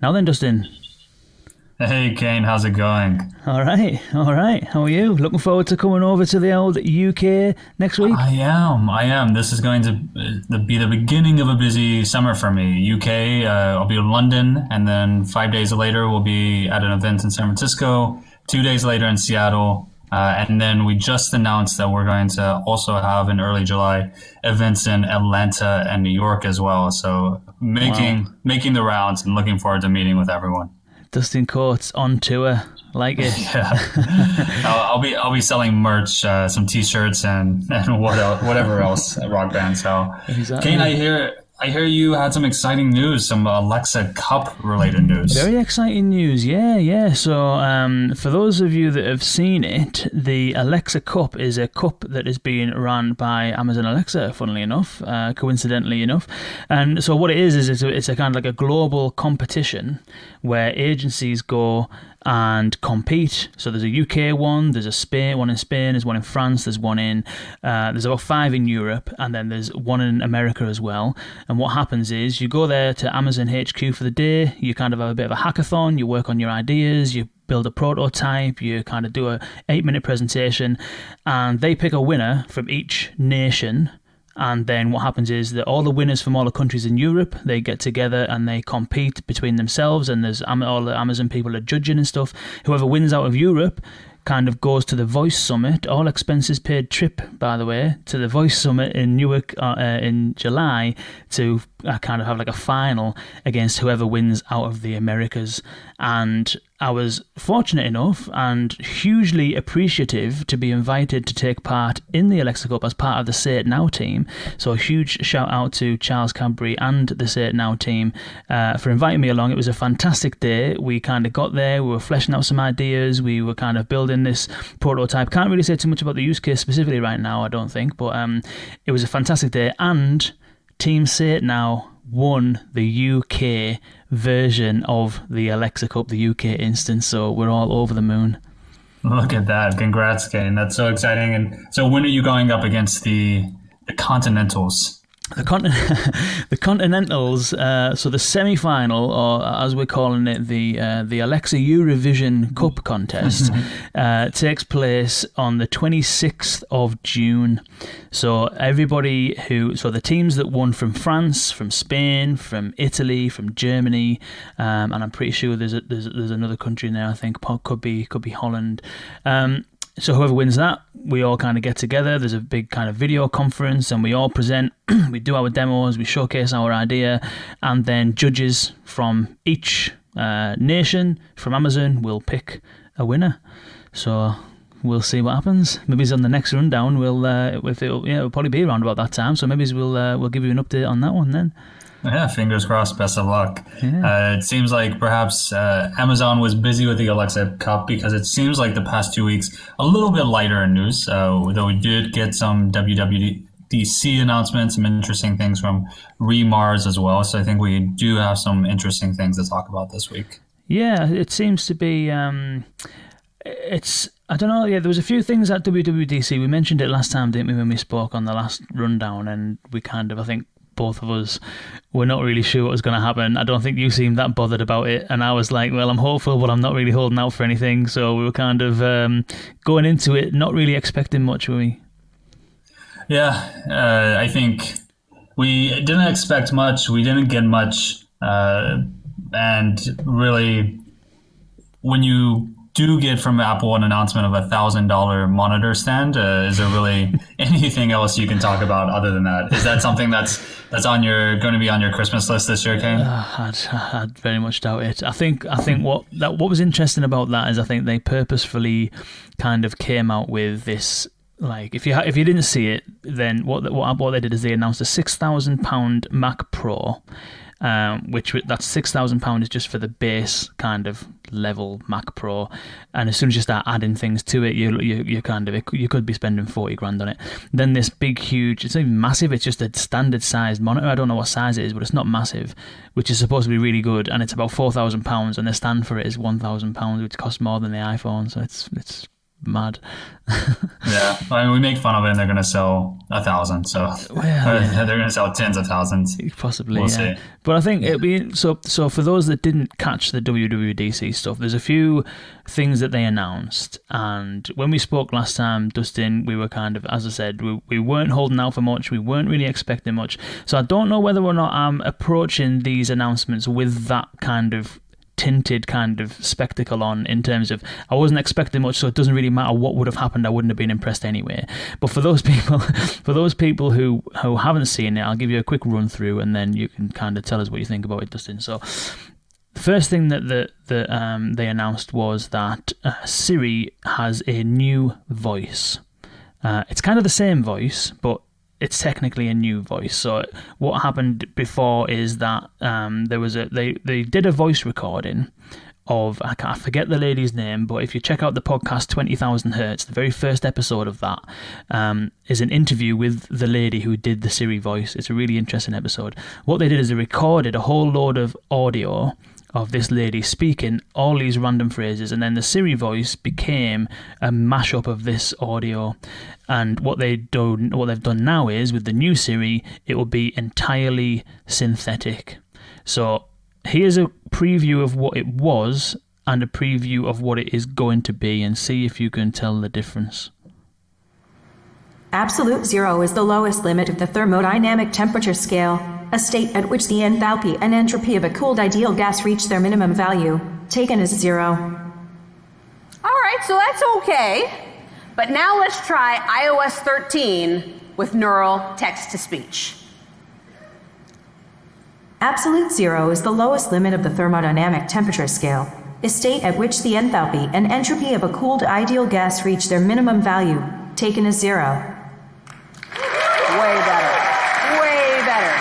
Now then, Dustin. Hey Kane, how's it going? All right. How are you? Looking forward to coming over to the old UK next week? I am. This is going to be the beginning of a busy summer for me. UK, I'll be in London, and then 5 days later we'll be at an event in San Francisco. 2 days later in Seattle, and then we just announced that we're going to also have in early July events in Atlanta and New York as well. So making the rounds and looking forward to meeting with everyone. Dustin Coates on tour. Like it. Yeah, I'll be selling merch, some T-shirts, and whatever else Rock Band sell. Exactly. Kane, I hear you had some exciting news, some Alexa Cup related news. Very exciting news, yeah. So for those of you that have seen it, the Alexa Cup is a cup that is being run by Amazon Alexa, funnily enough, coincidentally enough. And so what it is it's a kind of like a global competition where agencies go and compete. So there's a UK one, there's one in Spain, there's one in France, there's about 5 in Europe, and then there's one in America as well. And what happens is you go there to Amazon HQ for the day, you kind of have a bit of a hackathon, you work on your ideas, you build a prototype, you kind of do a 8-minute presentation, and they pick a winner from each nation. And then what happens is that all the winners from all the countries in Europe, they get together and they compete between themselves, and there's all the Amazon people are judging and stuff. Whoever wins out of Europe kind of goes to the Voice Summit, all expenses paid trip, by the way, to the Voice Summit in Newark in July to kind of have like a final against whoever wins out of the Americas. And I was fortunate enough and hugely appreciative to be invited to take part in the Alexa Cup as part of the Say It Now team. So a huge shout out to Charles Cadbury and the Say It Now team for inviting me along. It was a fantastic day. We kind of got there, we were fleshing out some ideas, we were kind of building this prototype. Can't really say too much about the use case specifically right now, I don't think, but it was a fantastic day. And Team Say It Now won the UK version of the Alexa Cup, the UK instance, so we're all over the moon. Look at that. Congrats, Kane. That's so exciting. And so when are you going up against the Continentals? The Continentals, so the semi-final, or as we're calling it, the Alexa Eurovision Cup contest, takes place on the 26th of June. So the teams that won from France, from Spain, from Italy, from Germany, and I'm pretty sure there's another country in there. I think could be Holland. So whoever wins that, we all kind of get together. There's a big kind of video conference and we all present. We do our demos, we showcase our idea, and then judges from each nation from Amazon will pick a winner. So we'll see what happens. Maybe it's on the next rundown. It'll probably be around about that time. So maybe we'll give you an update on that one then. Yeah, fingers crossed. Best of luck. Yeah. It seems like perhaps Amazon was busy with the Alexa Cup because it seems like the past 2 weeks a little bit lighter in news. Though we did get some WWDC announcements, some interesting things from reMARS as well. So I think we do have some interesting things to talk about this week. Yeah, it seems to be. I don't know. Yeah, there was a few things at WWDC. We mentioned it last time, didn't we, when we spoke on the last rundown, and we kind of, I think, both of us were not really sure what was going to happen. I don't think you seemed that bothered about it, and I was like, well, I'm hopeful, but I'm not really holding out for anything. So we were kind of going into it not really expecting much, were we? Yeah, I think we didn't expect much. We didn't get much, and really, when you do get from Apple an announcement of $1,000 monitor stand, is there really anything else you can talk about other than that? Is that something that's going to be on your Christmas list this year, Kane? I'd very much doubt it. I think what was interesting about that is I think they purposefully kind of came out with this. Like if you didn't see it, then what they did is they announced a £6,000 Mac Pro. Which that's £6,000 is just for the base kind of level Mac Pro, and as soon as you start adding things to it, you could be spending 40 grand on it. Then this big huge, it's not even massive, it's just a standard sized monitor. I don't know what size it is, but it's not massive, which is supposed to be really good, and it's about £4,000, and the stand for it is £1,000, which costs more than the iPhone. So it's mad. Yeah, I mean, we make fun of it, and they're going to sell 1,000. So they're going to sell tens of thousands. Possibly, we'll yeah. see. But I think it'd be so for those that didn't catch the WWDC stuff, there's a few things that they announced, and when we spoke last time, Dustin, we were kind of, as I said, we weren't holding out for much. We weren't really expecting much. So I don't know whether or not I'm approaching these announcements with that kind of tinted kind of spectacle on, in terms of I wasn't expecting much, so it doesn't really matter what would have happened. I wouldn't have been impressed anyway. But for those people who haven't seen it, I'll give you a quick run through, and then you can kind of tell us what you think about it, Dustin. So the first thing that they announced was that Siri has a new voice. It's kind of the same voice, but it's technically a new voice. So what happened before is that they did a voice recording of, I forget the lady's name, but if you check out the podcast 20,000 Hertz, the very first episode of that is an interview with the lady who did the Siri voice. It's a really interesting episode. What they did is they recorded a whole load of audio of this lady speaking all these random phrases, and then the Siri voice became a mashup of this audio. And what they've done now is, with the new Siri, it will be entirely synthetic. So here's a preview of what it was and a preview of what it is going to be, and see if you can tell the difference. Absolute zero is the lowest limit of the thermodynamic temperature scale, a state at which the enthalpy and entropy of a cooled ideal gas reach their minimum value, taken as zero. All right, so that's okay. But now let's try iOS 13 with neural text-to-speech. Absolute zero is the lowest limit of the thermodynamic temperature scale, a state at which the enthalpy and entropy of a cooled ideal gas reach their minimum value, taken as zero. Way better. Way better.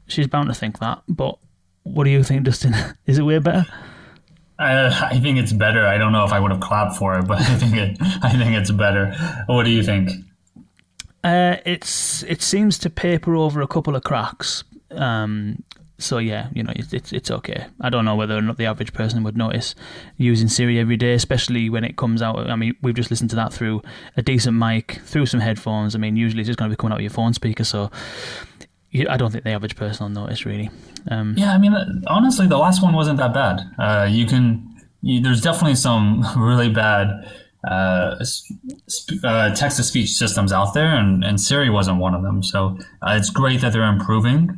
She's bound to think that, but what do you think, Dustin? Is it way better? I think it's better. I don't know if I would have clapped for it, but I think it's better. What do you think? It seems to paper over a couple of cracks. So yeah, it's okay. I don't know whether or not the average person would notice using Siri every day, especially when it comes out. I mean, we've just listened to that through a decent mic, through some headphones. I mean, usually it's just going to be coming out of your phone speaker, so I don't think the average person will notice, really. Yeah, I mean, honestly, the last one wasn't that bad. There's definitely some really bad text-to-speech systems out there, and Siri wasn't one of them. So it's great that they're improving,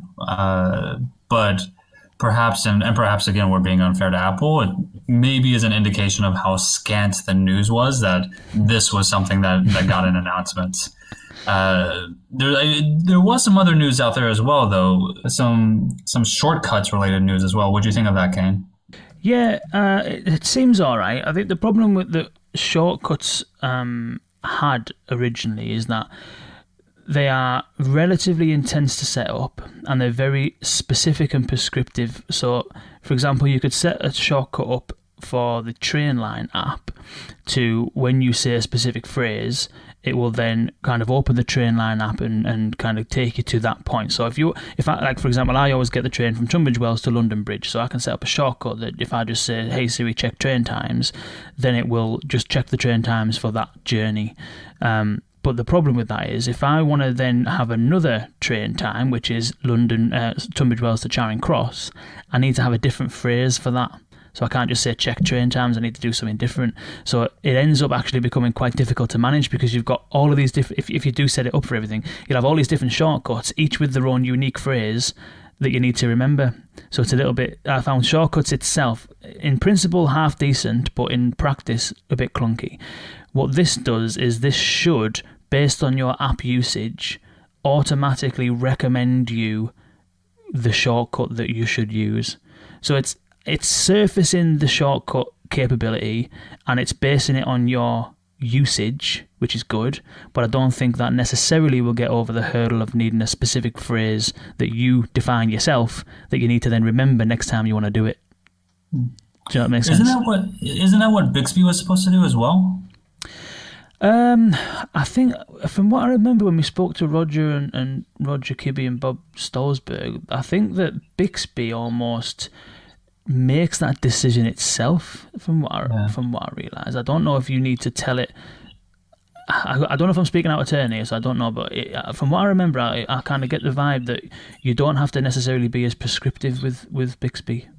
but perhaps, and perhaps again, we're being unfair to Apple. It maybe is an indication of how scant the news was that this was something that got an announcement. There was some other news out there as well, though. Some shortcuts related news as well. What do you think of that, Kane? Yeah, it seems all right. I think the problem with the shortcuts had originally is that they are relatively intense to set up, and they're very specific and prescriptive. So, for example, you could set a shortcut up for the Trainline app to, when you say a specific phrase, it will then kind of open the Trainline app and kind of take you to that point. So if I, like, for example, I always get the train from Tunbridge Wells to London Bridge, so I can set up a shortcut that if I just say, hey Siri, check train times, then it will just check the train times for that journey. But the problem with that is, if I want to then have another train time, which is Tunbridge Wells to Charing Cross, I need to have a different phrase for that. So I can't just say check train times, I need to do something different. So it ends up actually becoming quite difficult to manage, because you've got all of these different, if you do set it up for everything, you'll have all these different shortcuts, each with their own unique phrase that you need to remember. So it's a little bit, I found shortcuts itself, in principle, half decent, but in practice, a bit clunky. What this does is this should, based on your app usage, automatically recommend you the shortcut that you should use. So it's surfacing the shortcut capability, and it's basing it on your usage, which is good, but I don't think that necessarily will get over the hurdle of needing a specific phrase that you define yourself that you need to then remember next time you want to do it. Do you know what makes sense? Isn't that what Bixby was supposed to do as well? I think, from what I remember when we spoke to Roger and Roger Kibbe and Bob Stolzberg, I think that Bixby almost makes that decision itself. From what I realise, I don't know if you need to tell it. I don't know if I'm speaking out of turn here, so I don't know. But from what I remember, I kind of get the vibe that you don't have to necessarily be as prescriptive with Bixby.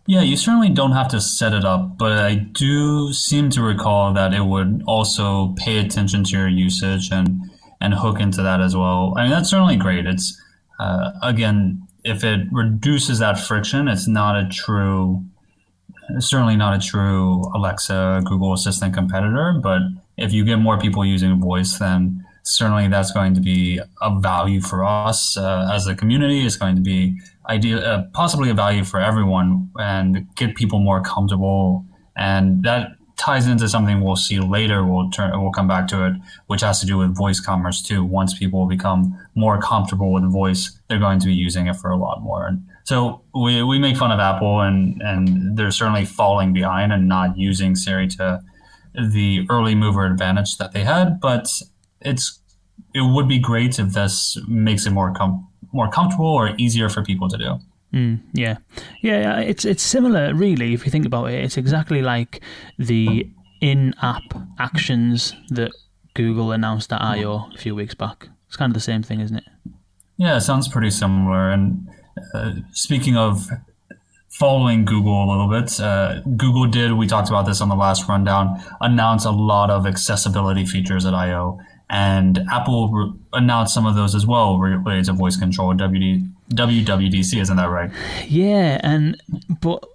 Yeah, you certainly don't have to set it up, but I do seem to recall that it would also pay attention to your usage and hook into that as well. I mean, that's certainly great. It's again, if it reduces that friction, it's certainly not a true Alexa, Google Assistant competitor. But if you get more people using voice, then certainly that's going to be a value for us as a community. It's going to be possibly a value for everyone, and get people more comfortable. And that ties into something we'll see later. We'll come back to it, which has to do with voice commerce too. Once people become more comfortable with voice, they're going to be using it for a lot more. And so we make fun of Apple, and they're certainly falling behind and not using Siri to the early mover advantage that they had. But it would be great if this makes it more comfortable or easier for people to do. Yeah. It's similar, really. If you think about it, it's exactly like the in-app actions that Google announced at I/O a few weeks back. It's kind of the same thing, isn't it? Yeah, it sounds pretty similar. And speaking of following Google a little bit, Google did, we talked about this on the last rundown, announce a lot of accessibility features at I/O. And Apple announced some of those as well related to voice control, WWDC, isn't that right? Yeah, but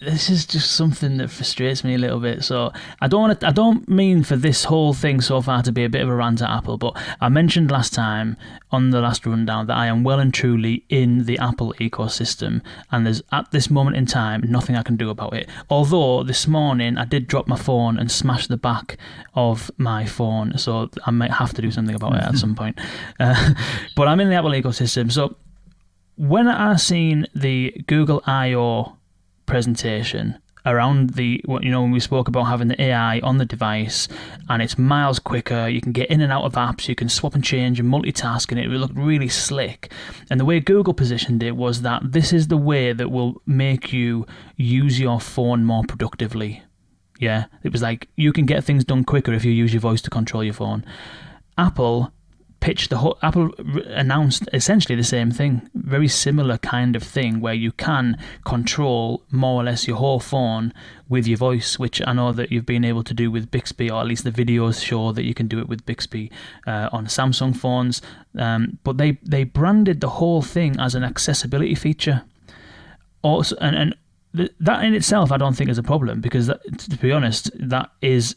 this is just something that frustrates me a little bit. So I don't mean for this whole thing so far to be a bit of a rant at Apple, but I mentioned last time on the last rundown that I am well and truly in the Apple ecosystem, and there's at this moment in time nothing I can do about it. Although this morning I did drop my phone and smash the back of my phone, so I might have to do something about it at some point. But I'm in the Apple ecosystem. So when I seen the Google I/O presentation around when we spoke about having the AI on the device and it's miles quicker, you can get in and out of apps, you can swap and change and multitask, and it looked really slick. And the way Google positioned it was that this is the way that will make you use your phone more productively. Yeah, it was like you can get things done quicker if you use your voice to control your phone. Apple announced essentially the same thing, very similar kind of thing, where you can control more or less your whole phone with your voice, which I know that you've been able to do with Bixby, or at least the videos show that you can do it with Bixby on Samsung phones. But they branded the whole thing as an accessibility feature. Also, and that in itself I don't think is a problem, because to be honest, that is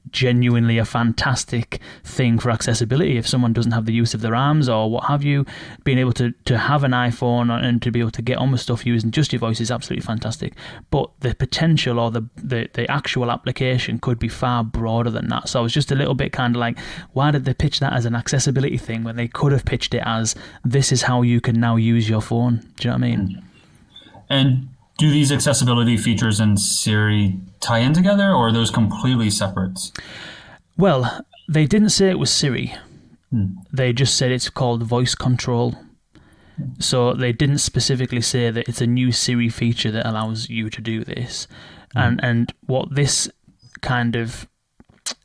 genuinely a fantastic thing for accessibility. If someone doesn't have the use of their arms or what have you, being able to have an iPhone and to be able to get on with stuff using just your voice is absolutely fantastic. But the potential or the actual application could be far broader than that. So I was just a little bit kind of like, why did they pitch that as an accessibility thing when they could have pitched it as, this is how you can now use your phone? Do you know what I mean? And do these accessibility features in Siri tie in together, or are those completely separate? Well, they didn't say it was Siri. They just said it's called voice control. So they didn't specifically say that it's a new Siri feature that allows you to do this. And what this kind of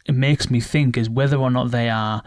makes me think is whether or not they are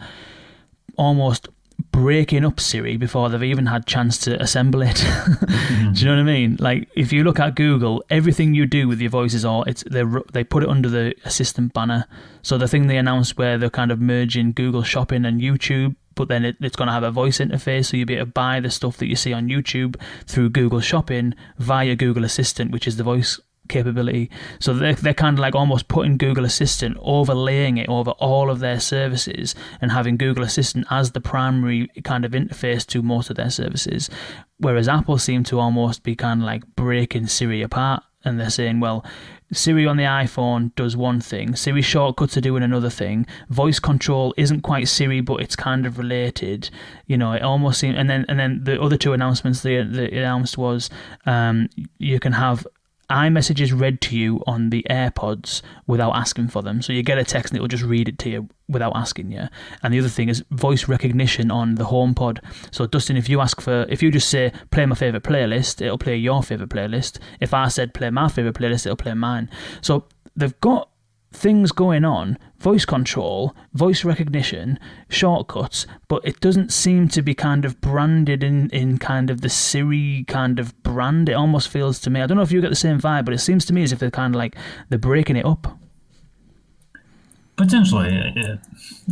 almost breaking up Siri before they've even had chance to assemble it. Do you know what I mean? Like, if you look at Google, everything you do with your voice is they put it under the Assistant banner. So the thing they announced where they're kind of merging Google Shopping and YouTube, but then it's going to have a voice interface, so you'll be able to buy the stuff that you see on YouTube through Google Shopping via Google Assistant, which is the voice capability. So they're kind of like almost putting Google Assistant, overlaying it over all of their services and having Google Assistant as the primary kind of interface to most of their services. Whereas Apple seem to almost be kind of like breaking Siri apart, and they're saying, well, Siri on the iPhone does one thing, Siri shortcuts are doing another thing, voice control isn't quite Siri, but it's kind of related. You know, it almost seems, and then the other two announcements they announced was you can have iMessage is read to you on the AirPods without asking for them. So you get a text and it will just read it to you without asking you. And the other thing is voice recognition on the HomePod. So Dustin, if you just say play my favourite playlist, it'll play your favourite playlist. If I said play my favourite playlist, it'll play mine. So they've got things going on, voice control, voice recognition, shortcuts, but it doesn't seem to be kind of branded in kind of the Siri kind of brand. It almost feels to me, I don't know if you get the same vibe, but it seems to me as if they're kind of like, they're breaking it up. Potentially.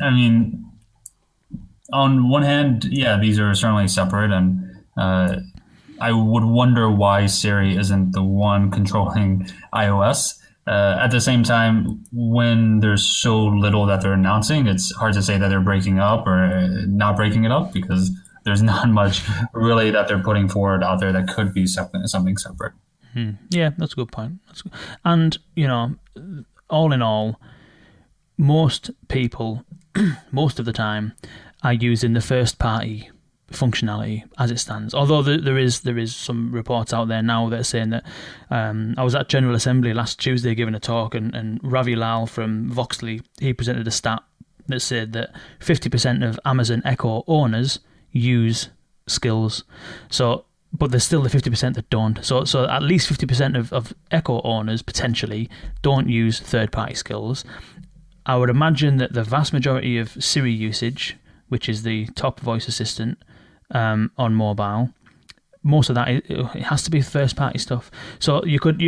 I mean, on one hand, yeah, these are certainly separate, and I would wonder why Siri isn't the one controlling iOS. At the same time, when there's so little that they're announcing, it's hard to say that they're breaking up or not breaking it up, because there's not much really that they're putting forward out there that could be something separate. Yeah, that's a good point. And, all in all, most people, most of the time, are using the first party functionality as it stands. Although there is some reports out there now that are saying that I was at General Assembly last Tuesday giving a talk, and Ravi Lal from Voxley, he presented a stat that said that 50% of Amazon Echo owners use skills. So, but there's still the 50% that don't. So at least 50% of Echo owners potentially don't use third-party skills. I would imagine that the vast majority of Siri usage, which is the top voice assistant on mobile, most of that it has to be first party stuff. So you could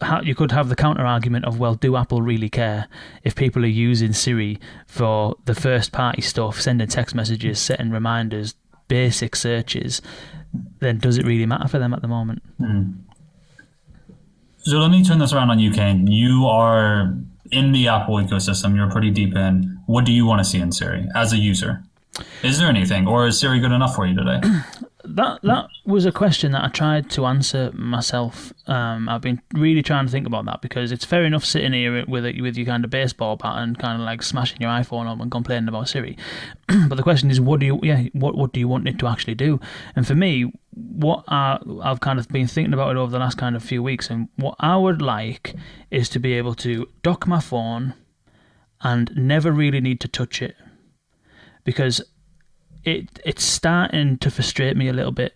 have the counter argument of, well, do Apple really care if people are using Siri for the first party stuff, sending text messages, setting reminders, basic searches? Then does it really matter for them at the moment? So let me turn this around on you, Kane. You are in the Apple ecosystem. You're pretty deep in. What do you want to see in Siri as a user? Is there anything, or is Siri good enough for you today? That was a question that I tried to answer myself. I've been really trying to think about that, because it's fair enough sitting here with your kind of baseball bat and kind of like smashing your iPhone up and complaining about Siri. But the question is, what do you want it to actually do? And for me, what I've kind of been thinking about it over the last kind of few weeks, and what I would like is to be able to dock my phone and never really need to touch it. Because it's starting to frustrate me a little bit,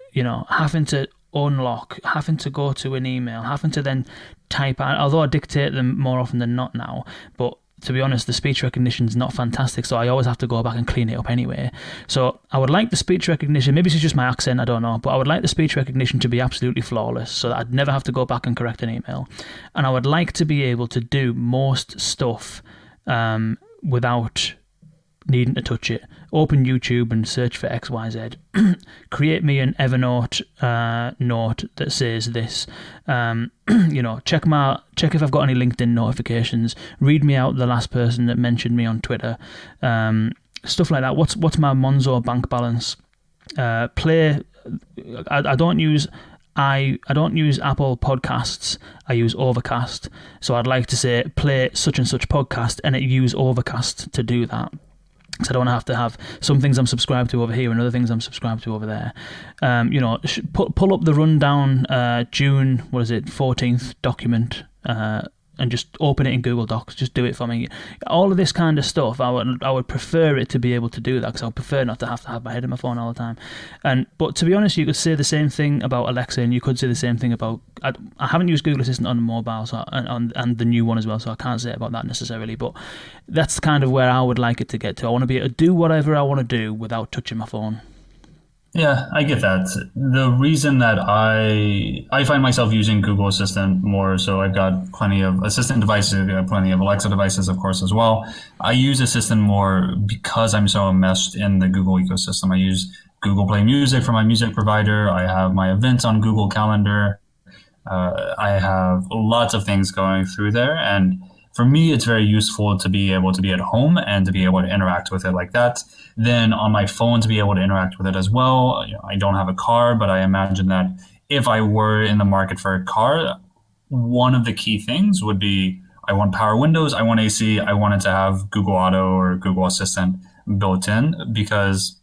having to unlock, having to go to an email, having to then type out, although I dictate them more often than not now, but to be honest, the speech recognition is not fantastic, so I always have to go back and clean it up anyway. So I would like the speech recognition, maybe it's just my accent, I don't know, but I would like the speech recognition to be absolutely flawless, so that I'd never have to go back and correct an email. And I would like to be able to do most stuff without needing to touch it. Open YouTube and search for XYZ. Create me an Evernote note that says this. Check if I've got any LinkedIn notifications. Read me out the last person that mentioned me on Twitter. Stuff like that. What's my Monzo bank balance? Play. I don't use Apple Podcasts. I use Overcast. So I'd like to say play such and such podcast, and it use Overcast to do that. So I don't have to have some things I'm subscribed to over here and other things I'm subscribed to over there. Pull up the rundown June 14th document and just open it in Google Docs. Just do it for me. All of this kind of stuff, I would prefer it to be able to do that, because I would prefer not to have my head in my phone all the time. But to be honest, you could say the same thing about Alexa, and you could say the same thing about. I haven't used Google Assistant on mobile, and the new one as well, so I can't say about that necessarily. But that's kind of where I would like it to get to. I want to be able to do whatever I want to do without touching my phone. Yeah, I get that. The reason that I find myself using Google Assistant more, so I've got plenty of Assistant devices, I've got plenty of Alexa devices, of course, as well. I use Assistant more because I'm so enmeshed in the Google ecosystem. I use Google Play Music for my music provider. I have my events on Google Calendar. I have lots of things going through there, and for me, it's very useful to be able to be at home and to be able to interact with it like that. Then on my phone, to be able to interact with it as well. I don't have a car, but I imagine that if I were in the market for a car, one of the key things would be I want power windows, I want AC, I want it to have Google Auto or Google Assistant built in, because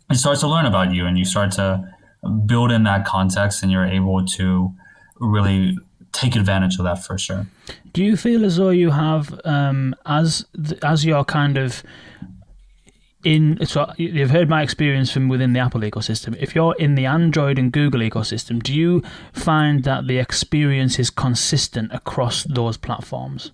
it starts to learn about you and you start to build in that context, and you're able to really take advantage of that for sure. Do you feel as though you have, as you're kind of so you've heard my experience from within the Apple ecosystem. If you're in the Android and Google ecosystem, do you find that the experience is consistent across those platforms?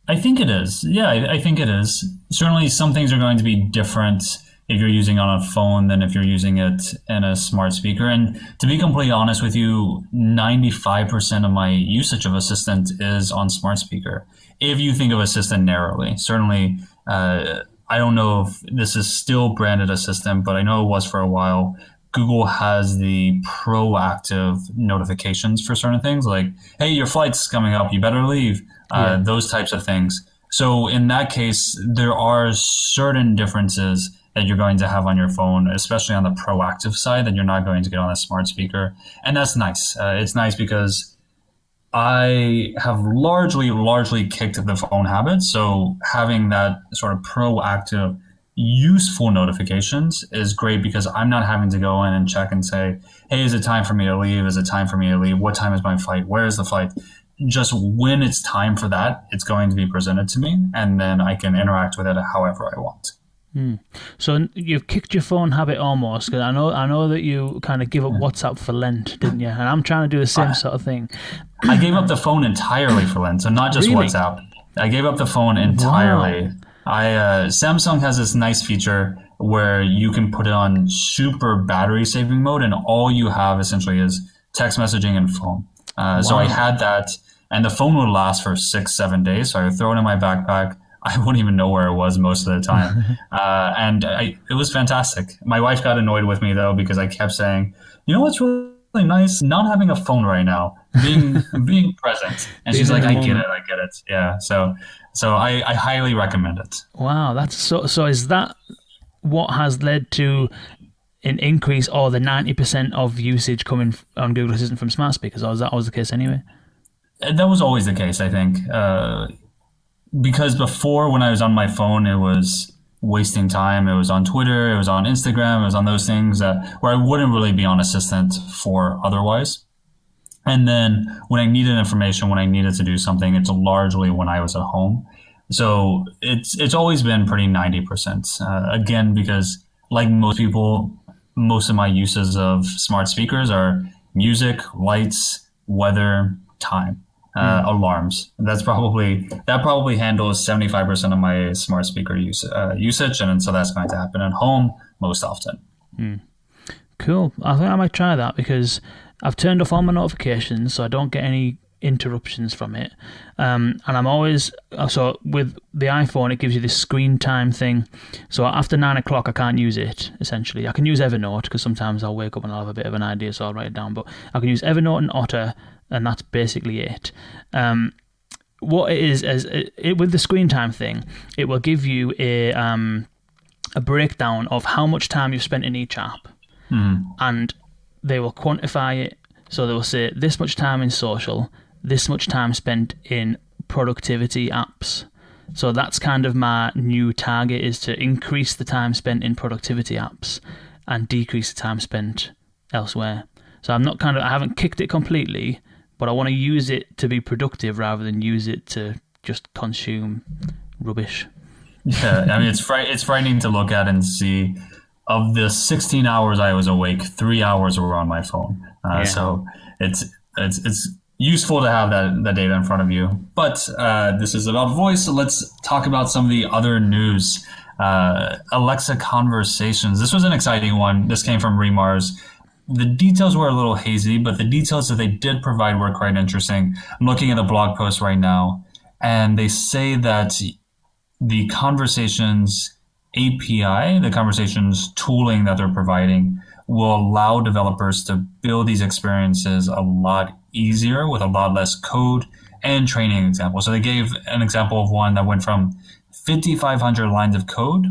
I think it is. Yeah, I think it is. Certainly some things are going to be different if you're using it on a phone than if you're using it in a smart speaker. And to be completely honest with you, 95% of my usage of Assistant is on smart speaker. If you think of Assistant narrowly, certainly, I don't know if this is still branded Assistant, but I know it was for a while. Google has the proactive notifications for certain things like, hey, your flight's coming up, you better leave, those types of things. So in that case, there are certain differences that you're going to have on your phone, especially on the proactive side, that you're not going to get on a smart speaker. And that's nice. It's nice because I have largely kicked the phone habit. So having that sort of proactive, useful notifications is great because I'm not having to go in and check and say, hey, is it time for me to leave? Is it time for me to leave? What time is my flight? Where is the flight? Just when it's time for that, it's going to be presented to me, and then I can interact with it however I want. So you've kicked your phone habit almost, because I know that you kind of give up WhatsApp for Lent, didn't you? And I'm trying to do the same sort of thing. I gave up the phone entirely for Lent, so not just Really? WhatsApp. I gave up the phone entirely. Wow. Samsung has this nice feature where you can put it on super battery saving mode, and all you have essentially is text messaging and phone. So I had that, and the phone would last for 6-7 days. So I would throw it in my backpack. I wouldn't even know where it was most of the time. It was fantastic. My wife got annoyed with me though, because I kept saying, you know what's really nice? Not having a phone right now, being present. And she's like, I get it. Yeah. So I highly recommend it. Wow, that's so is that what has led to an increase or the 90% of usage coming on Google Assistant from smart speakers, or is that always the case anyway? That was always the case, I think. Because before, when I was on my phone, it was wasting time. It was on Twitter, it was on Instagram, it was on those things where I wouldn't really be on Assistant for otherwise. And then when I needed information, when I needed to do something, it's largely when I was at home. So it's always been pretty 90%. Again, because like most people, most of my uses of smart speakers are music, lights, weather, time. Alarms. That probably handles 75% of my smart speaker usage, and so that's going to happen at home most often. Cool. I think I might try that because I've turned off all my notifications so I don't get any interruptions from it. And I'm always, so with the iPhone, it gives you this screen time thing. So after 9 o'clock, I can't use it, essentially. I can use Evernote because sometimes I'll wake up and I'll have a bit of an idea, so I'll write it down. But I can use Evernote and Otter, and that's basically it. What it is with the screen time thing, it will give you a breakdown of how much time you've spent in each app, and they will quantify it. So they will say this much time in social, this much time spent in productivity apps. So that's kind of my new target, is to increase the time spent in productivity apps and decrease the time spent elsewhere. So I haven't kicked it completely, but I want to use it to be productive rather than use it to just consume rubbish. Yeah, I mean, it's frightening to look at and see. Of the 16 hours I was awake, 3 hours were on my phone. So it's useful to have that data in front of you. But this is about voice, so let's talk about some of the other news. Alexa Conversations. This was an exciting one. This came from reMARS. The details were a little hazy, but the details that they did provide were quite interesting. I'm looking at the blog post right now, and they say that the Conversations API, the Conversations tooling that they're providing, will allow developers to build these experiences a lot easier with a lot less code and training examples. So they gave an example of one that went from 5,500 lines of code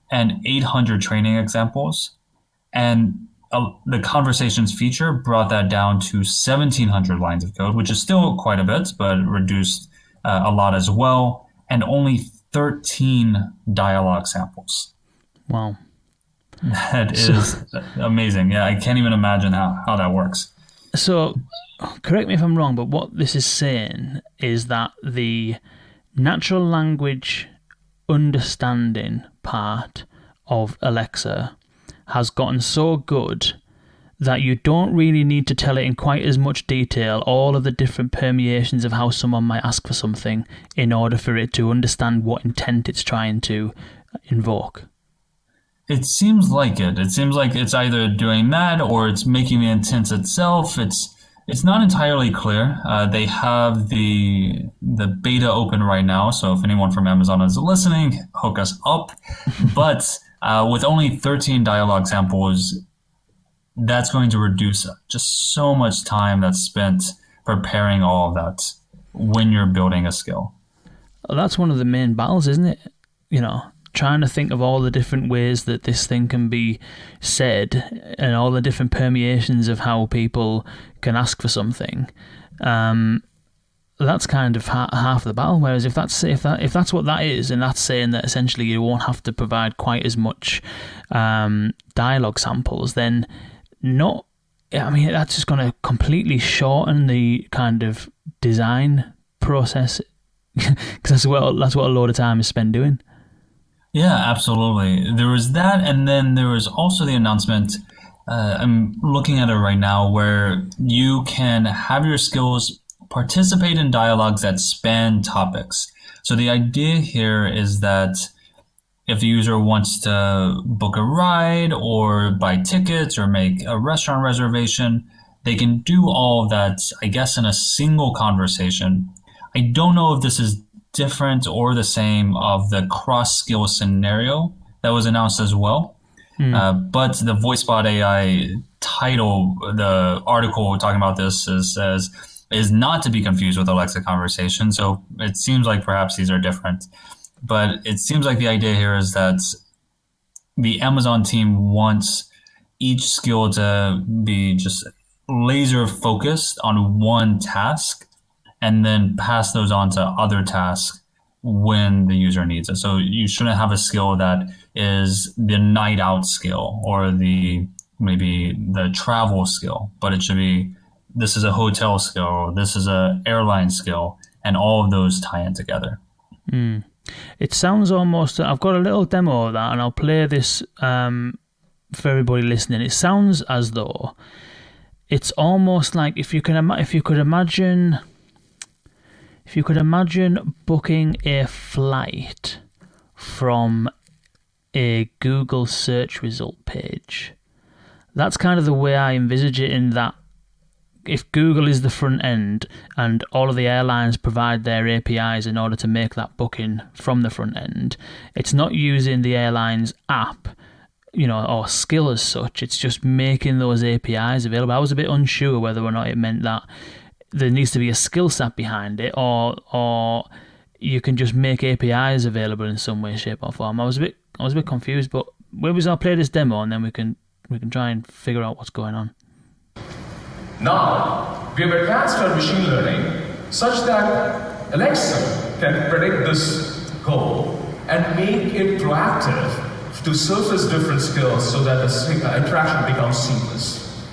and 800 training examples, and the Conversations feature brought that down to 1,700 lines of code, which is still quite a bit, but reduced a lot as well, and only 13 dialogue samples. Wow. That is amazing. Yeah, I can't even imagine how that works. So, correct me if I'm wrong, but what this is saying is that the natural language understanding part of Alexa has gotten so good that you don't really need to tell it in quite as much detail all of the different permeations of how someone might ask for something in order for it to understand what intent it's trying to invoke. It seems like it. It seems like it's either doing that or it's making the intent itself. It's not entirely clear. They have the beta open right now, so if anyone from Amazon is listening, hook us up. But with only 13 dialogue samples, that's going to reduce just so much time that's spent preparing all of that when you're building a skill. Well, that's one of the main battles, isn't it? Trying to think of all the different ways that this thing can be said and all the different permeations of how people can ask for something. That's kind of half the battle. Whereas if that's what that is, and that's saying that essentially you won't have to provide quite as much dialogue samples, then that's just going to completely shorten the kind of design process because that's what a load of time is spent doing. Yeah, absolutely. There was that, and then there was also the announcement. I'm looking at it right now where you can have your skills participate in dialogues that span topics. So the idea here is that if the user wants to book a ride or buy tickets or make a restaurant reservation, they can do all of that, I guess, in a single conversation. I don't know if this is different or the same of the cross-skill scenario that was announced as well. But the VoiceBot AI title, the article talking about this is not to be confused with Alexa Conversation. So it seems like perhaps these are different. But it seems like the idea here is that the Amazon team wants each skill to be just laser focused on one task and then pass those on to other tasks when the user needs it. So you shouldn't have a skill that is the night out skill or maybe the travel skill, but it should be, this is a hotel skill, or this is an airline skill, and all of those tie in together. It sounds almost, I've got a little demo of that and I'll play this for everybody listening. It sounds as though it's almost like if you could imagine booking a flight from a Google search result page. That's kind of the way I envisage it, in that if Google is the front end and all of the airlines provide their APIs in order to make that booking from the front end, it's not using the airline's app, or skill as such. It's just making those APIs available. I was a bit unsure whether or not it meant that there needs to be a skill set behind it, or you can just make APIs available in some way, shape, or form. I was a bit confused, but I'll play this demo and then we can try and figure out what's going on. Now, we have advanced our machine learning such that Alexa can predict this goal and make it proactive to surface different skills so that the interaction becomes seamless.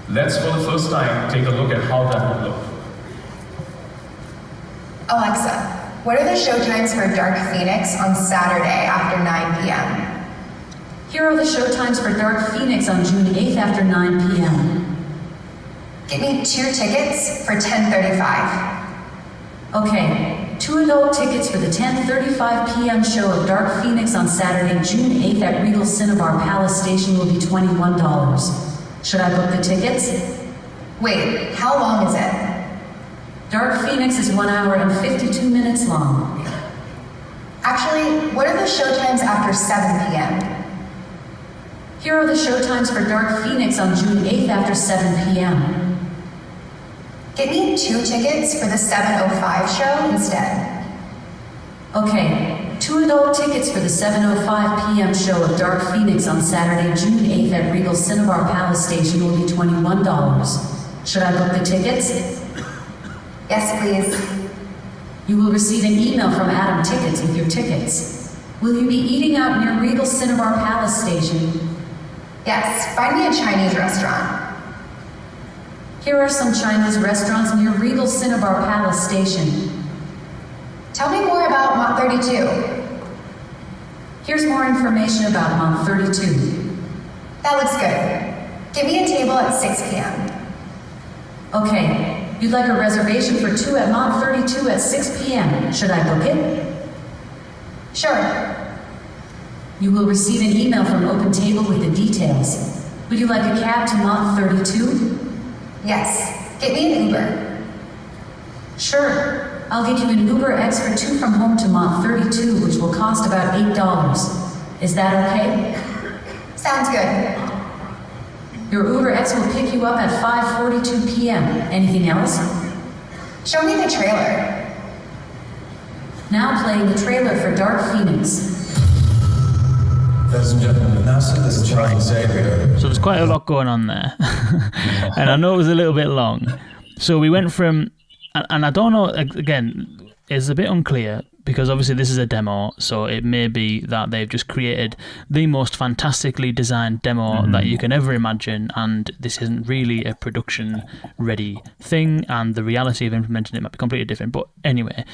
Let's, for the first time, take a look at how that would look. Alexa, what are the showtimes for Dark Phoenix on Saturday after 9 p.m.? Here are the showtimes for Dark Phoenix on June 8th after 9 p.m. Give me 2 tickets for 10:35. Okay, 2 adult tickets for the 10:35 p.m. show of Dark Phoenix on Saturday, June 8th at Regal Cinnabar Palace Station will be $21. Should I book the tickets? Wait, how long is it? Dark Phoenix is 1 hour and 52 minutes long. Actually, what are the showtimes after 7 p.m.? Here are the showtimes for Dark Phoenix on June 8th after 7 p.m. Give me 2 tickets for the 7:05 show instead. Okay, 2 adult tickets for the 7:05 p.m. show of Dark Phoenix on Saturday, June 8th at Regal Cinnabar Palace Station will be $21. Should I book the tickets? Yes, please. You will receive an email from Adam Tickets with your tickets. Will you be eating out near Regal Cinnabar Palace Station? Yes, find me a Chinese restaurant. Here are some Chinese restaurants near Regal Cinnabar Palace Station. Tell me more about Mont 32. Here's more information about Mont 32. That looks good. Give me a table at 6 p.m. Okay, you'd like a reservation for 2 at Mont 32 at 6 p.m. Should I book it? Sure. You will receive an email from Open Table with the details. Would you like a cab to Mont 32? Yes. Get me an Uber. Sure. I'll get you an Uber X for 2 from home to Mont 32, which will cost about $8. Is that okay? Sounds good. Your Uber X will pick you up at 5:42 p.m. Anything else? Show me the trailer. Now playing the trailer for Dark Phoenix. Ladies and gentlemen, announcing this Charlie Xavier. So there's quite a lot going on there. And I know it was a little bit long. So we went from, and I don't know, again, it's a bit unclear because obviously this is a demo, so it may be that they've just created the most fantastically designed demo that you can ever imagine, and this isn't really a production-ready thing, and the reality of implementing it might be completely different. But anyway,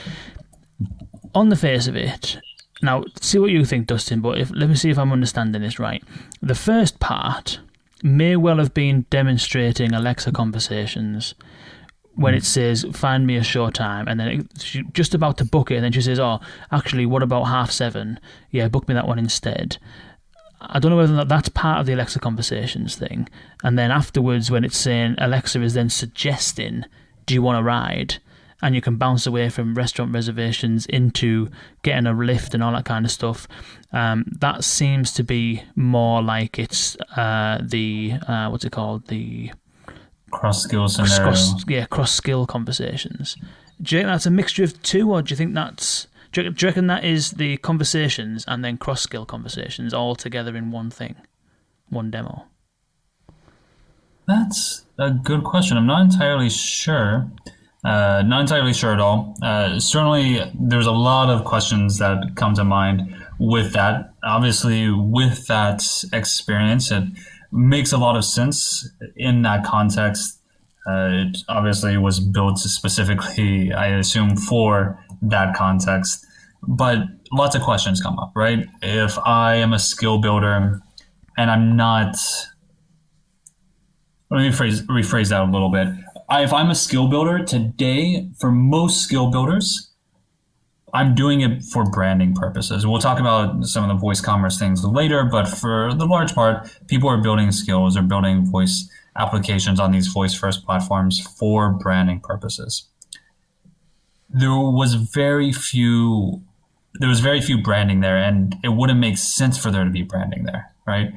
on the face of it, now see what you think, Dustin, but let me see if I'm understanding this right. The first part may well have been demonstrating Alexa conversations when it says, find me a show time, and then she's just about to book it, and then she says, oh, actually, what about 7:30? Yeah, book me that one instead. I don't know whether that's part of the Alexa conversations thing. And then afterwards, when it's saying, Alexa is then suggesting, do you want a ride? And you can bounce away from restaurant reservations into getting a lift and all that kind of stuff. That seems to be more like it's what's it called? The cross-skill scenario. Cross-skill conversations. Do you think that's a mixture of two, or do you think that's... Do you reckon that is the conversations and then cross-skill conversations all together in one thing? One demo? That's a good question. I'm not entirely sure. Not entirely sure at all. Certainly, there's a lot of questions that come to mind with that. Obviously, with that experience, it makes a lot of sense in that context. It obviously was built specifically, I assume, for that context. But lots of questions come up, right? If I am a skill builder and I'm not... Let me rephrase that a little bit. If I'm a skill builder today, for most skill builders, I'm doing it for branding purposes. We'll talk about some of the voice commerce things later, but for the large part, people are building skills or building voice applications on these voice-first platforms for branding purposes. There was very few branding there, and it wouldn't make sense for there to be branding there, right?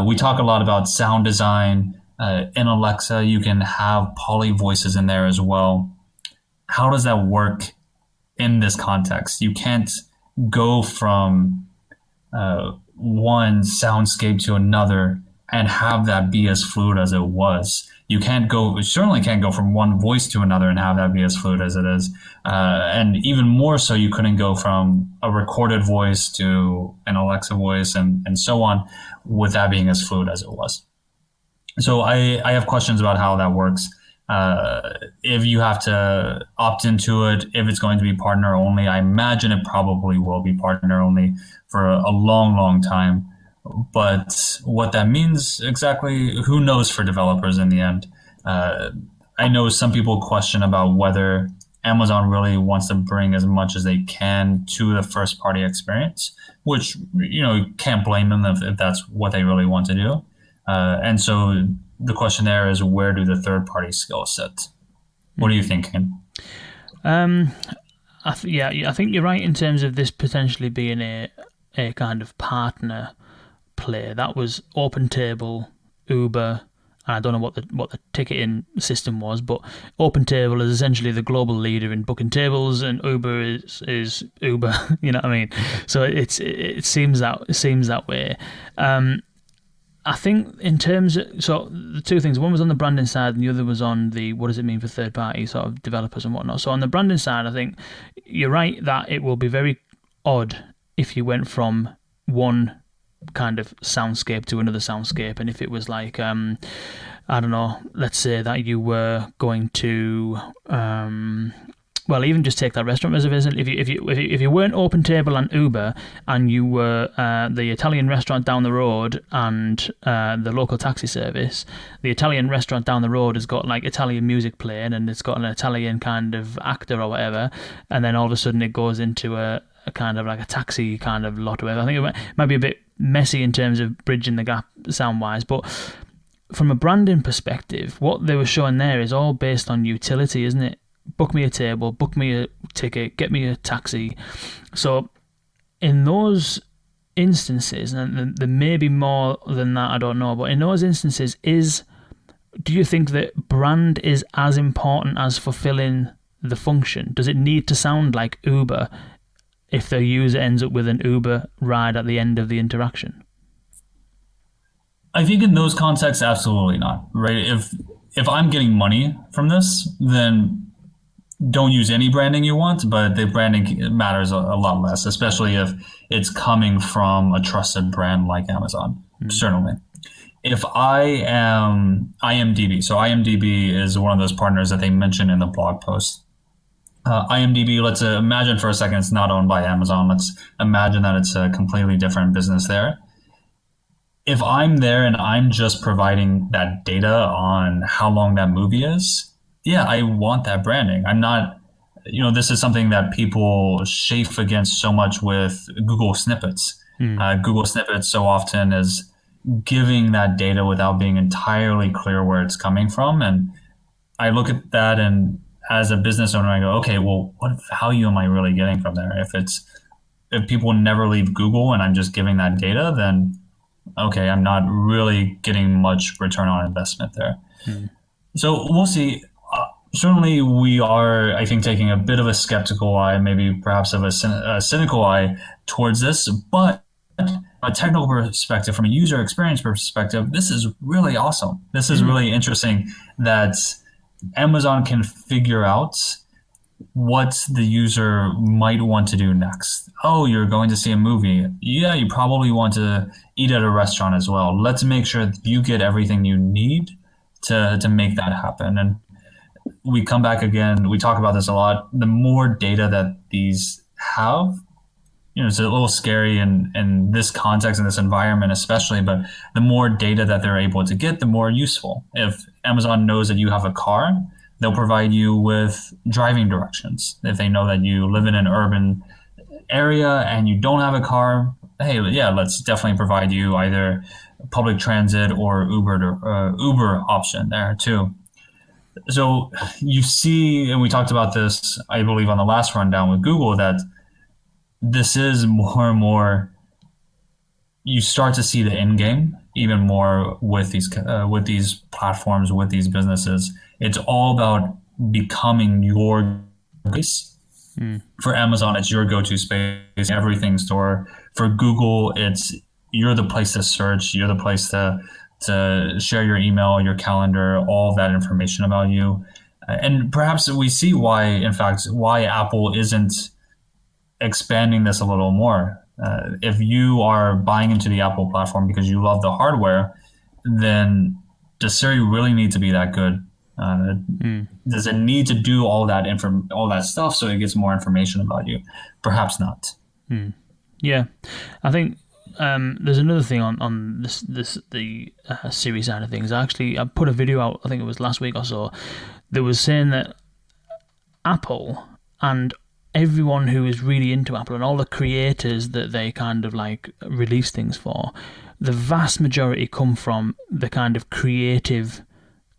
We talk a lot about sound design. In Alexa, you can have poly voices in there as well. How does that work in this context? You can't go from one soundscape to another and have that be as fluid as it was. You certainly can't go from one voice to another and have that be as fluid as it is. And even more so, you couldn't go from a recorded voice to an Alexa voice and so on with that being as fluid as it was. So I have questions about how that works. If you have to opt into it, if it's going to be partner only, I imagine it probably will be partner only for a long, long time. But what that means exactly, who knows for developers in the end. I know some people question about whether Amazon really wants to bring as much as they can to the first party experience, which, you can't blame them if that's what they really want to do. And so the question there is, where do the third-party skills sit? What are you thinking? I think you're right in terms of this potentially being a kind of partner play. That was OpenTable, Uber, and I don't know what the ticketing system was, but OpenTable is essentially the global leader in booking tables, and Uber is Uber. You know what I mean? So it seems that way. I think in terms of, so the two things, one was on the branding side and the other was on the, what does it mean for third party sort of developers and whatnot. So on the branding side, I think you're right that it will be very odd if you went from one kind of soundscape to another soundscape. And if it was like, I don't know, let's say that you were going to, well, even just take that restaurant reservation. If you weren't Open Table and Uber, and you were the Italian restaurant down the road and the local taxi service, the Italian restaurant down the road has got like Italian music playing, and it's got an Italian kind of actor or whatever, and then all of a sudden it goes into a kind of like a taxi kind of lot or whatever. I think it might be a bit messy in terms of bridging the gap sound-wise, but from a branding perspective, what they were showing there is all based on utility, isn't it? Book me a table, book me a ticket, get me a taxi. So in those instances, and there may be more than that, I don't know, but in those instances, do you think that brand is as important as fulfilling the function? Does it need to sound like Uber if the user ends up with an Uber ride at the end of the interaction? I think in those contexts, absolutely not, right? If I'm getting money from this, then don't use any branding you want, but the branding matters a lot less, especially if it's coming from a trusted brand like Amazon, certainly. If I am IMDb, so IMDb is one of those partners that they mentioned in the blog post. IMDb, let's imagine for a second it's not owned by Amazon. Let's imagine that it's a completely different business there. If I'm there and I'm just providing that data on how long that movie is, yeah, I want that branding. I'm not, this is something that people chafe against so much with Google snippets. Google snippets so often is giving that data without being entirely clear where it's coming from. And I look at that, and as a business owner, I go, okay, well, what value am I really getting from there? If people never leave Google and I'm just giving that data, then okay, I'm not really getting much return on investment there. So we'll see. Certainly, we are, I think, taking a bit of a skeptical eye, maybe perhaps of a cynical eye towards this. But from a technical perspective, from a user experience perspective, this is really awesome. This is really interesting that Amazon can figure out what the user might want to do next. Oh, you're going to see a movie. Yeah, you probably want to eat at a restaurant as well. Let's make sure that you get everything you need to make that happen. And we come back again, we talk about this a lot. The more data that these have, it's a little scary in this context, in this environment especially, but the more data that they're able to get, the more useful. If Amazon knows that you have a car, they'll provide you with driving directions. If they know that you live in an urban area and you don't have a car, hey, yeah, let's definitely provide you either public transit or Uber option there too. So you see, and we talked about this, I believe, on the last rundown with Google, that this is more and more, you start to see the end game even more with these platforms, with these businesses. It's all about becoming your place. For Amazon, it's your go-to space, everything store. For Google, it's you're the place to search, you're the place to share your email, your calendar, all that information about you. And perhaps we see why Apple isn't expanding this a little more. If you are buying into the Apple platform because you love the hardware, then does Siri really need to be that good? Does it need to do all that stuff so it gets more information about you? Perhaps not. Yeah, I think there's another thing on the Siri side of things. I put a video out, I think it was last week or so, that was saying that Apple and everyone who is really into Apple and all the creators that they kind of like release things for, the vast majority come from the kind of creative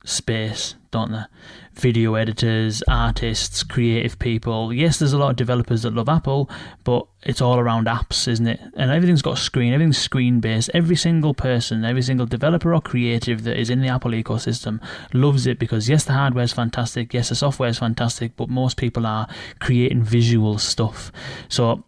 space, don't they? Video editors, artists, creative people. Yes, there's a lot of developers that love Apple, but it's all around apps, isn't it? And everything's got a screen, everything's screen based. Every single person, every single developer or creative that is in the Apple ecosystem loves it because yes, the hardware's fantastic, yes, the software's fantastic, but most people are creating visual stuff. So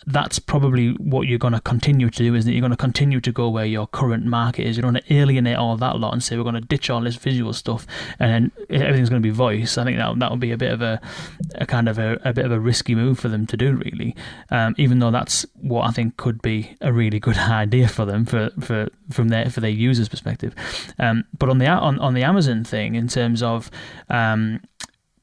that's probably what you're going to continue to do, isn't it? You're going to continue to go where your current market is. You don't want to alienate all that lot and say we're going to ditch all this visual stuff and then everything's going to be voice. I think that would be a bit of a kind of a bit of a risky move for them to do, really. Even though that's what I think could be a really good idea for them for their users' perspective. But on the Amazon thing, in terms of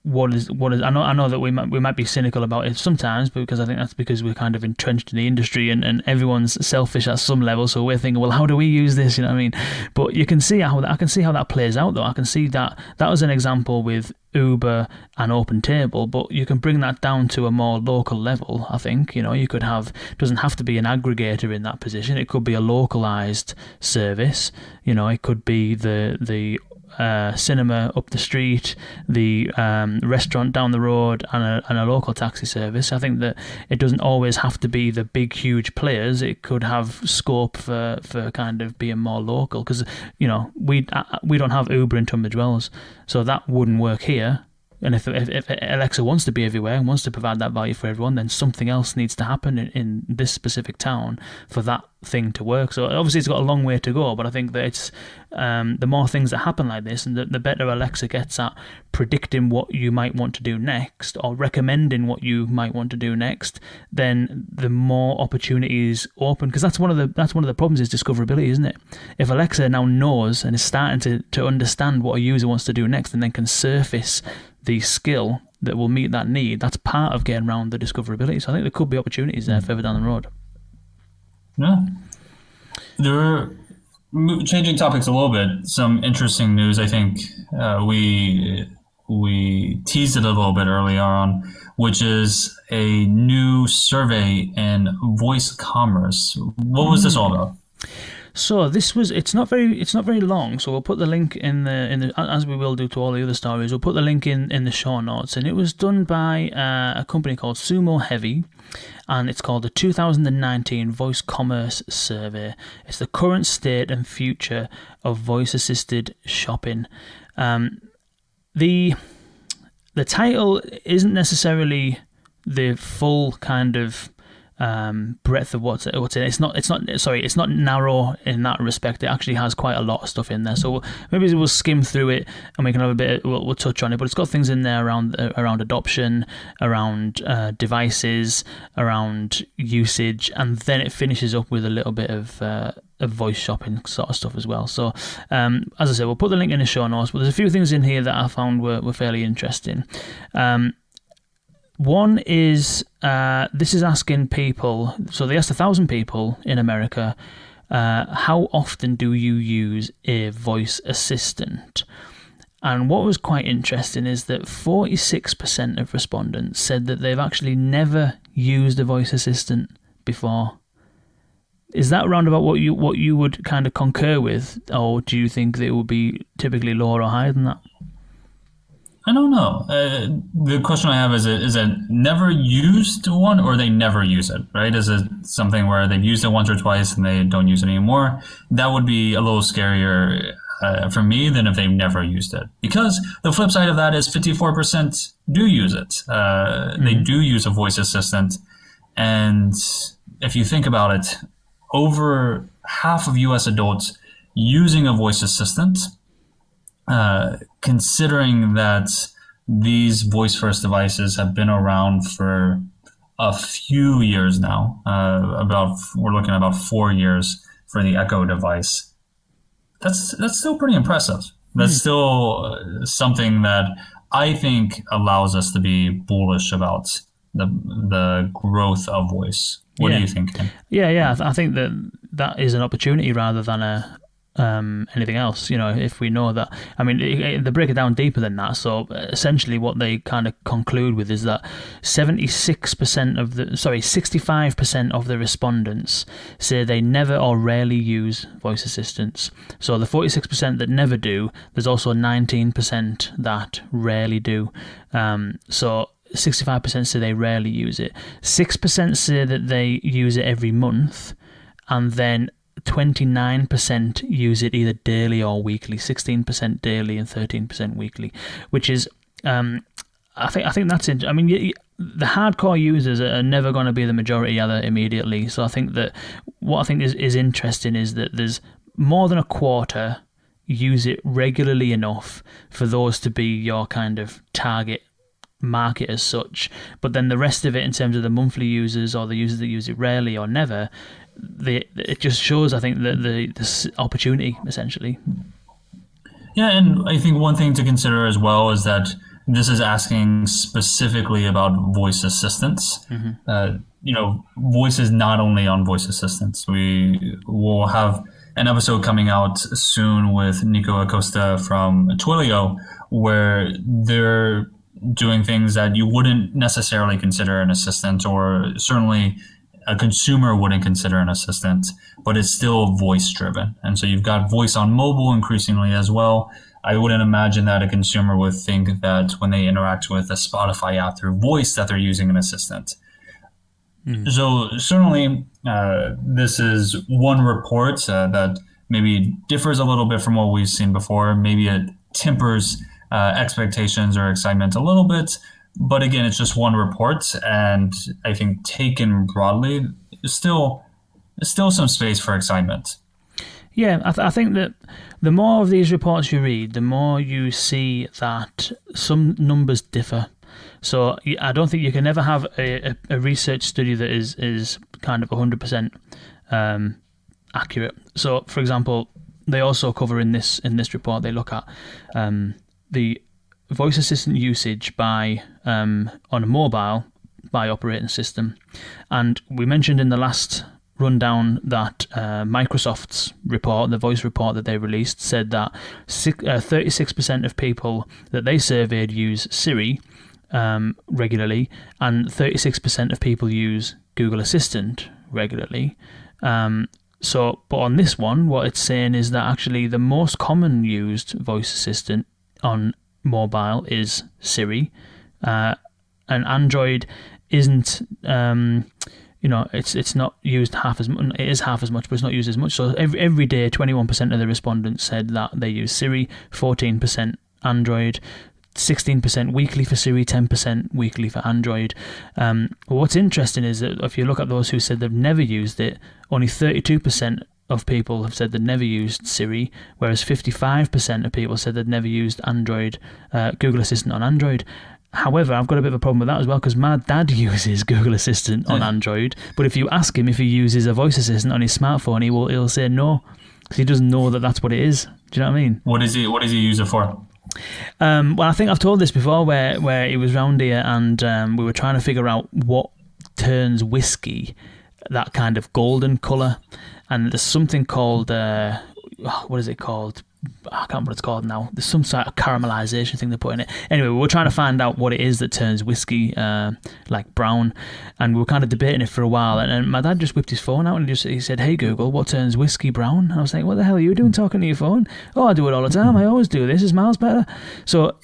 what is I know that we might be cynical about it sometimes, because I think that's because we're kind of entrenched in the industry and everyone's selfish at some level, so we're thinking, well, how do we use this, you know what I mean? But you can see how that plays out, though. I can see that was an example with Uber and OpenTable, but you can bring that down to a more local level. I think, you could have, doesn't have to be an aggregator in that position. It could be a localized service. It could be the cinema up the street, the restaurant down the road, and a local taxi service. I think that it doesn't always have to be the big, huge players. It could have scope for kind of being more local, because we don't have Uber in Tunbridge Wells, so that wouldn't work here. And if Alexa wants to be everywhere and wants to provide that value for everyone, then something else needs to happen in this specific town for that thing to work. So obviously it's got a long way to go, but I think that it's the more things that happen like this, and the better Alexa gets at predicting what you might want to do next or recommending what you might want to do next, then the more opportunities open. Because that's one of the problems, is discoverability, isn't it? If Alexa now knows and is starting to understand what a user wants to do next, and then can surface the skill that will meet that need, that's part of getting around the discoverability. So I think there could be opportunities there further down the road. Yeah. There are, changing topics a little bit, some interesting news. I think we teased it a little bit earlier on, which is a new survey in voice commerce. What was this all about? So it's not very long. So we'll put the link in the as we will do to all the other stories. We'll put the link in the show notes, and it was done by a company called Sumo Heavy, and it's called the 2019 Voice Commerce Survey. It's the current state and future of voice-assisted shopping. The title isn't necessarily the full kind of breadth of what's in it. It's not narrow in that respect. It actually has quite a lot of stuff in there. So maybe we'll skim through it and we can have a bit. We'll touch on it, but it's got things in there around adoption, around devices, around usage, and then it finishes up with a little bit of voice shopping sort of stuff as well. So as I said, we'll put the link in the show notes, but there's a few things in here that I found were fairly interesting. One is, this is asking people, so they asked 1,000 people in America, how often do you use a voice assistant? And what was quite interesting is that 46% of respondents said that they've actually never used a voice assistant before. Is that roundabout what you would kind of concur with, or do you think that it would be typically lower or higher than that? I don't know. The question I have is it never used one, or they never use it, right? Is it something where they've used it once or twice and they don't use it anymore? That would be a little scarier for me than if they've never used it. Because the flip side of that is 54% do use it. They do use a voice assistant. And if you think about it, over half of US adults using a voice assistant, considering that these voice-first devices have been around for a few years now, we're looking at about 4 years for the Echo device. That's still pretty impressive. That's still something that I think allows us to be bullish about the growth of voice. What do you think, Tim? Yeah. I think that is an opportunity rather than anything else. If we know that, I mean, they break it down deeper than that. So essentially what they kind of conclude with is that 65% of the respondents say they never or rarely use voice assistants. So the 46% that never do, there's also 19% that rarely do. So 65% say they rarely use it. 6% say that they use it every month, and then 29% use it either daily or weekly. 16% daily and 13% weekly, which is I think that's it. I mean, the hardcore users are never going to be the majority either immediately. So I think that what I think is interesting is that there's more than a quarter use it regularly enough for those to be your kind of target market as such. But then the rest of it, in terms of the monthly users or the users that use it rarely or never, it just shows, I think, the opportunity, essentially. Yeah, and I think one thing to consider as well is that this is asking specifically about voice assistants. Voice is not only on voice assistants. We will have an episode coming out soon with Nico Acosta from Twilio, where they're doing things that you wouldn't necessarily consider an assistant, or certainly a consumer wouldn't consider an assistant, but it's still voice driven. And so you've got voice on mobile increasingly as well. I wouldn't imagine that a consumer would think that when they interact with a Spotify app through voice that they're using an assistant. So certainly this is one report that maybe differs a little bit from what we've seen before. Maybe it tempers expectations or excitement a little bit. But again, it's just one report. And I think taken broadly, there's still some space for excitement. Yeah, I think that the more of these reports you read, the more you see that some numbers differ. So I don't think you can ever have a research study that is kind of 100% accurate. So, for example, they also cover in this report, they look at the voice assistant usage by on a mobile by operating system. And we mentioned in the last rundown that Microsoft's report, the voice report that they released, said that 36% of people that they surveyed use Siri regularly, and 36% of people use Google Assistant regularly. But on this one, what it's saying is that actually the most common used voice assistant on mobile is Siri, and Android isn't. It's not used half as much. It is half as much, but it's not used as much. So every day, 21% of the respondents said that they use Siri, 14% Android, 16% weekly for Siri, 10% weekly for Android. What's interesting is that if you look at those who said they've never used it, only 32% of people have said they've never used Siri, whereas 55% of people said they'd never used Android, Google Assistant on Android. However, I've got a bit of a problem with that as well, because my dad uses Google Assistant on Android, but if you ask him if he uses a voice assistant on his smartphone, he'll say no, because he doesn't know that that's what it is. Do you know what I mean? What does he use it for? Well, I think I've told this before, where he was round here and we were trying to figure out what turns whiskey that kind of golden colour, and there's something called what is it called? I can't remember what it's called now. There's some sort of caramelization thing they put in it. Anyway, we were trying to find out what it is that turns whiskey like brown, and we were kind of debating it for a while. And my dad just whipped his phone out and he said, "Hey Google, what turns whiskey brown?" And I was like, "What the hell are you doing talking to your phone?" "Oh, I do it all the time. I always do this. Is miles better." So,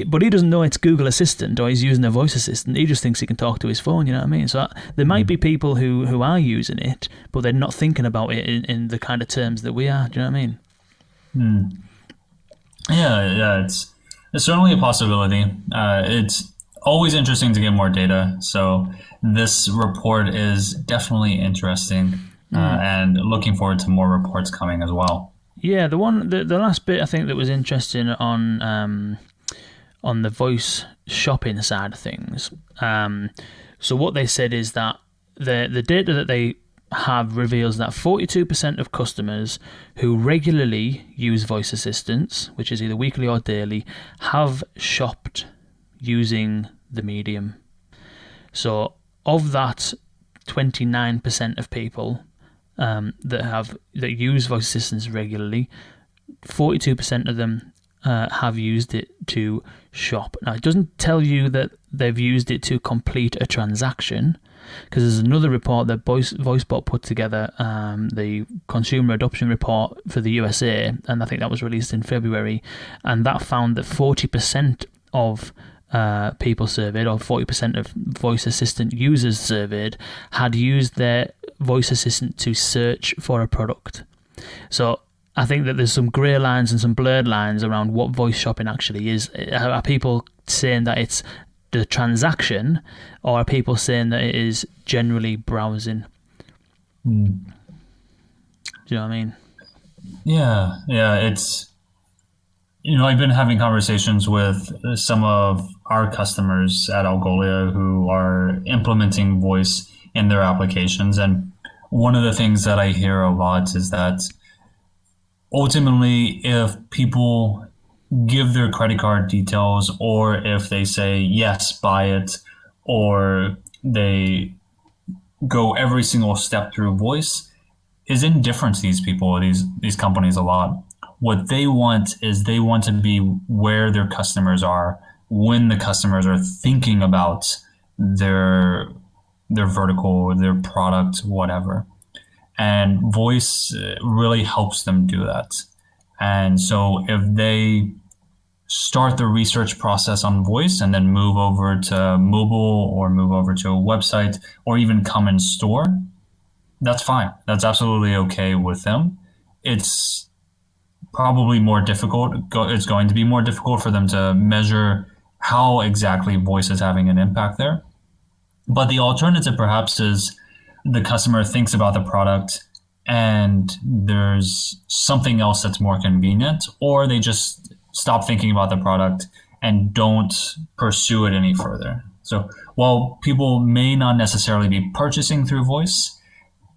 but he doesn't know it's Google Assistant or he's using a voice assistant. He just thinks he can talk to his phone. You know what I mean? So there might be people who are using it, but they're not thinking about it in the kind of terms that we are. Do you know what I mean? Yeah, it's certainly a possibility. It's always interesting to get more data. So this report is definitely interesting, and looking forward to more reports coming as well. Yeah, the last bit I think that was interesting on the voice shopping side of things. So what they said is that the data that they have reveals that 42% of customers who regularly use voice assistants, which is either weekly or daily, have shopped using the medium. So of that 29% of people that use voice assistants regularly, 42% of them have used it to shop. Now, it doesn't tell you that they've used it to complete a transaction, because there's another report that VoiceBot put together, the consumer adoption report for the USA, and I think that was released in February, and that found that 40% of people surveyed, or 40% of voice assistant users surveyed, had used their voice assistant to search for a product. So I think that there's some grey lines and some blurred lines around what voice shopping actually is. Are people saying that it's the transaction, or are people saying that it is generally browsing? Do you know what I mean? Yeah, it's, I've been having conversations with some of our customers at Algolia who are implementing voice in their applications. And one of the things that I hear a lot is that ultimately, if people give their credit card details, or if they say, yes, buy it, or they go every single step through voice, is indifferent to these people, these companies a lot. What they want is they want to be where their customers are when the customers are thinking about their vertical, their product, whatever. And voice really helps them do that. And so if they start the research process on voice and then move over to mobile or move over to a website or even come in store, that's fine. That's absolutely okay with them. It's probably more difficult. It's going to be more difficult for them to measure how exactly voice is having an impact there. But the alternative perhaps is the customer thinks about the product and there's something else that's more convenient, or they just stop thinking about the product and don't pursue it any further. So while people may not necessarily be purchasing through voice,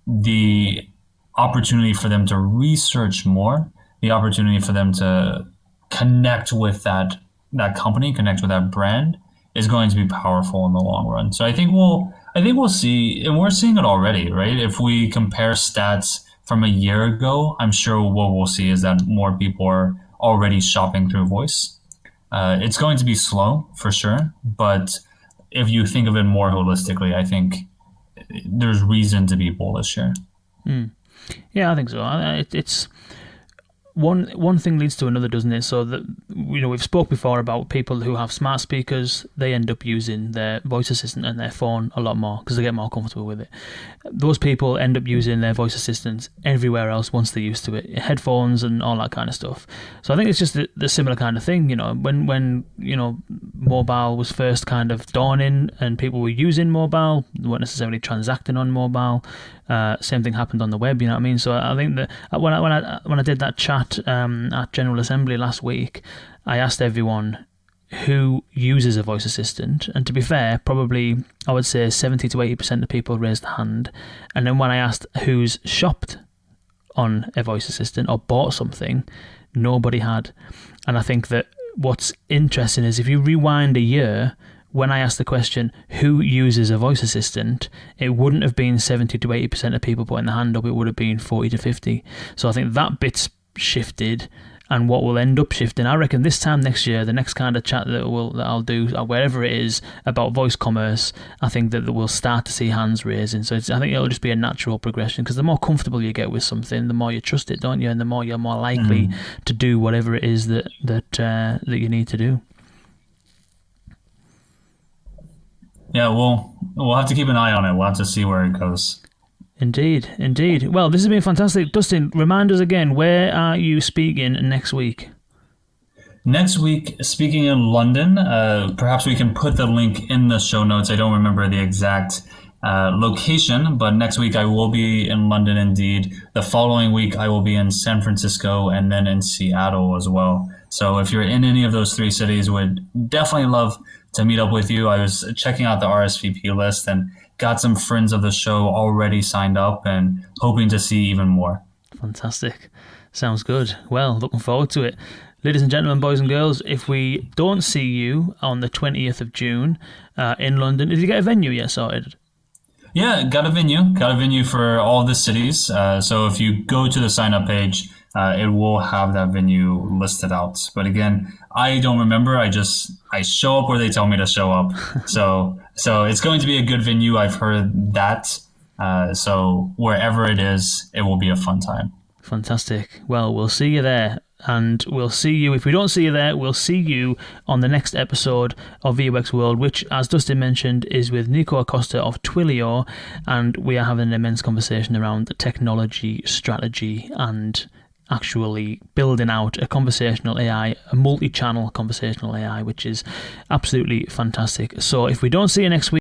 the opportunity for them to research more, the opportunity for them to connect with that company, connect with that brand, is going to be powerful in the long run. So I think we'll see, and we're seeing it already, right? If we compare stats from a year ago, I'm sure what we'll see is that more people are already shopping through voice. It's going to be slow for sure, but if you think of it more holistically, I think there's reason to be bullish here. Yeah, I think so. It's one thing leads to another, doesn't it? So that, we've spoke before about people who have smart speakers. They end up using their voice assistant and their phone a lot more because they get more comfortable with it. Those people end up using their voice assistants everywhere else once they're used to it, headphones and all that kind of stuff. So I think it's just the similar kind of thing. When mobile was first kind of dawning and people were using mobile, they weren't necessarily transacting on mobile. Same thing happened on the web, you know what I mean? So I think that when I did that chat at General Assembly last week, I asked everyone who uses a voice assistant, and to be fair, probably I would say 70 to 80% of people raised a hand. And then when I asked who's shopped on a voice assistant or bought something, nobody had. And I think that what's interesting is if you rewind a year, when I asked the question, who uses a voice assistant, it wouldn't have been 70 to 80% of people putting their hand up, it would have been 40 to 50. So I think that bit's shifted, and what will end up shifting, I reckon this time next year, the next kind of chat that I'll do, wherever it is, about voice commerce, I think that we'll start to see hands raising. So I think it'll just be a natural progression, because the more comfortable you get with something, the more you trust it, don't you? And the more you're more likely to do whatever it is that you need to do. Yeah, we'll have to keep an eye on it. We'll have to see where it goes. Indeed. Well, this has been fantastic. Dustin, remind us again, where are you speaking next week? Next week, speaking in London. Perhaps we can put the link in the show notes. I don't remember the exact location, but next week I will be in London indeed. The following week I will be in San Francisco and then in Seattle as well. So if you're in any of those three cities, would definitely love to meet up with you. I was checking out the RSVP list and got some friends of the show already signed up and hoping to see even more. Fantastic. Sounds good. Well, looking forward to it. Ladies and gentlemen, boys and girls, if we don't see you on the 20th of June in London, did you get a venue yet sorted? Yeah, got a venue for all the cities. So if you go to the sign-up page, it will have that venue listed out. But again, I don't remember. I show up where they tell me to show up. So it's going to be a good venue. I've heard that. So wherever it is, it will be a fun time. Fantastic. Well, we'll see you there. And we'll see you, if we don't see you there, we'll see you on the next episode of VUX World, which, as Dustin mentioned, is with Nico Acosta of Twilio, and we are having an immense conversation around technology, strategy, and actually building out a conversational AI, a multi-channel conversational AI, which is absolutely fantastic. So if we don't see you next week,